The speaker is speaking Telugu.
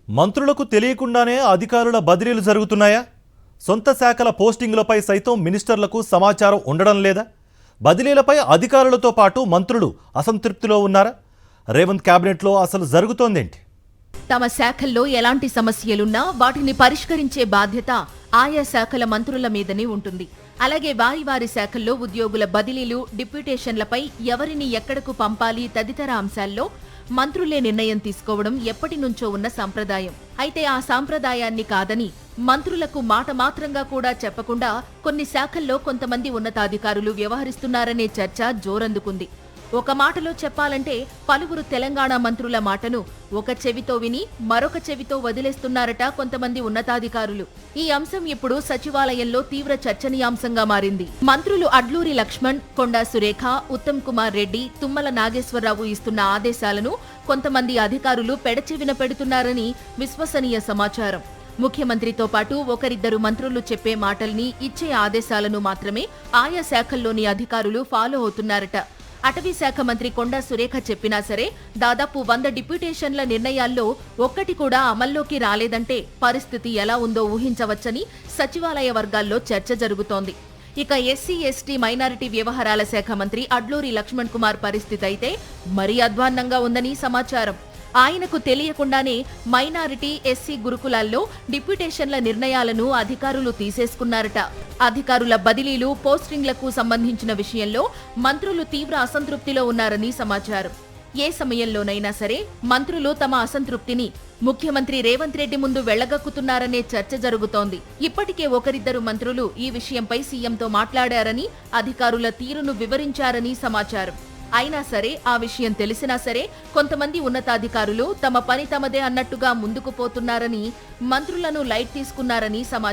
మంత్రులకు తెలియకుండానే అధికారుల బదిలీలు జరుగుతున్నాయా? సొంత శాఖల పోస్టింగులపై సైతం మినిస్టర్లకు సమాచారం ఉండడం లేదా? బదిలీలపై అధికారులతో పాటు మంత్రులు అసంతృప్తిలో ఉన్నారా? రేవంత్ క్యాబినెట్లో అసలు జరుగుతోందేంటి? తమ శాఖల్లో ఎలాంటి సమస్యలున్నా వాటిని పరిష్కరించే బాధ్యత ఆయా శాఖల మంత్రుల మీదనే ఉంటుంది. అలాగే వారి శాఖల్లో ఉద్యోగుల బదిలీలు, డిప్యూటేషన్లపై ఎవరిని ఎక్కడకు పంపాలి తదితర అంశాల్లో మంత్రులే నిర్ణయం తీసుకోవడం ఎప్పటి నుంచో ఉన్న సంప్రదాయం. అయితే ఆ సంప్రదాయాన్ని కాదని మంత్రులకు మాట మాత్రంగా కూడా చెప్పకుండా కొన్ని శాఖల్లో కొంతమంది ఉన్నతాధికారులు వ్యవహరిస్తున్నారనే చర్చ జోరందుకుంది. ఒక మాటలో చెప్పాలంటే పలువురు తెలంగాణ మంత్రుల మాటను ఒక చెవితో విని మరొక చెవితో వదిలేస్తున్నారట కొంతమంది ఉన్నతాధికారులు. ఈ అంశం ఇప్పుడు సచివాలయంలో తీవ్ర చర్చనీయాంశంగా మారింది. మంత్రులు అడ్లూరి లక్ష్మణ్, కొండా సురేఖ, ఉత్తమ్ కుమార్ రెడ్డి, తుమ్మల నాగేశ్వరరావు ఇస్తున్న ఆదేశాలను కొంతమంది అధికారులు పెడచెవిన పెడుతున్నారని విశ్వసనీయ సమాచారం. ముఖ్యమంత్రితో పాటు ఒకరిద్దరు మంత్రులు చెప్పే మాటల్ని, ఇచ్చే ఆదేశాలను మాత్రమే ఆయా శాఖల్లోని అధికారులు ఫాలో అవుతున్నారట. అటవీ శాఖ మంత్రి కొండా సురేఖ చెప్పినా సరే దాదాపు 100 డిప్యూటేషన్ల నిర్ణయాల్లో ఒక్కటి కూడా అమల్లోకి రాలేదంటే పరిస్థితి ఎలా ఉందో ఊహించవచ్చని సచివాలయ వర్గాల్లో చర్చ జరుగుతోంది. ఇక ఎస్సీ, ఎస్టీ, మైనారిటీ వ్యవహారాల శాఖ మంత్రి అడ్లూరి లక్ష్మణ్ కుమార్ పరిస్థితి అయితే మరీ అధ్వాన్నంగా ఉందని సమాచారం. ఆయనకు తెలియకుండానే మైనారిటీ, ఎస్సీ గురుకులాల్లో డిప్యూటేషన్ల నిర్ణయాలను అధికారులు తీసేసుకున్నారట. అధికారుల బదిలీలు, పోస్టింగ్లకు సంబంధించిన విషయంలో మంత్రులు తీవ్ర అసంతృప్తిలో ఉన్నారని సమాచారం. ఏ సమయంలోనైనా సరే మంత్రులు తమ అసంతృప్తిని ముఖ్యమంత్రి రేవంత్ రెడ్డి ముందు వెళ్లగక్కుతున్నారనే చర్చ జరుగుతోంది. ఇప్పటికే ఒకరిద్దరు మంత్రులు ఈ విషయంపై సీఎంతో మాట్లాడారని, అధికారుల తీరును వివరించారని సమాచారం. అయినా సరే ఆ విషయం తెలిసినా సరే కొంతమంది ఉన్నతాధికారులు తమ పని తమదే అన్నట్టుగా ముందుకు పోతున్నారని, మంత్రులను లైట్ తీసుకున్నారని సమాచారం.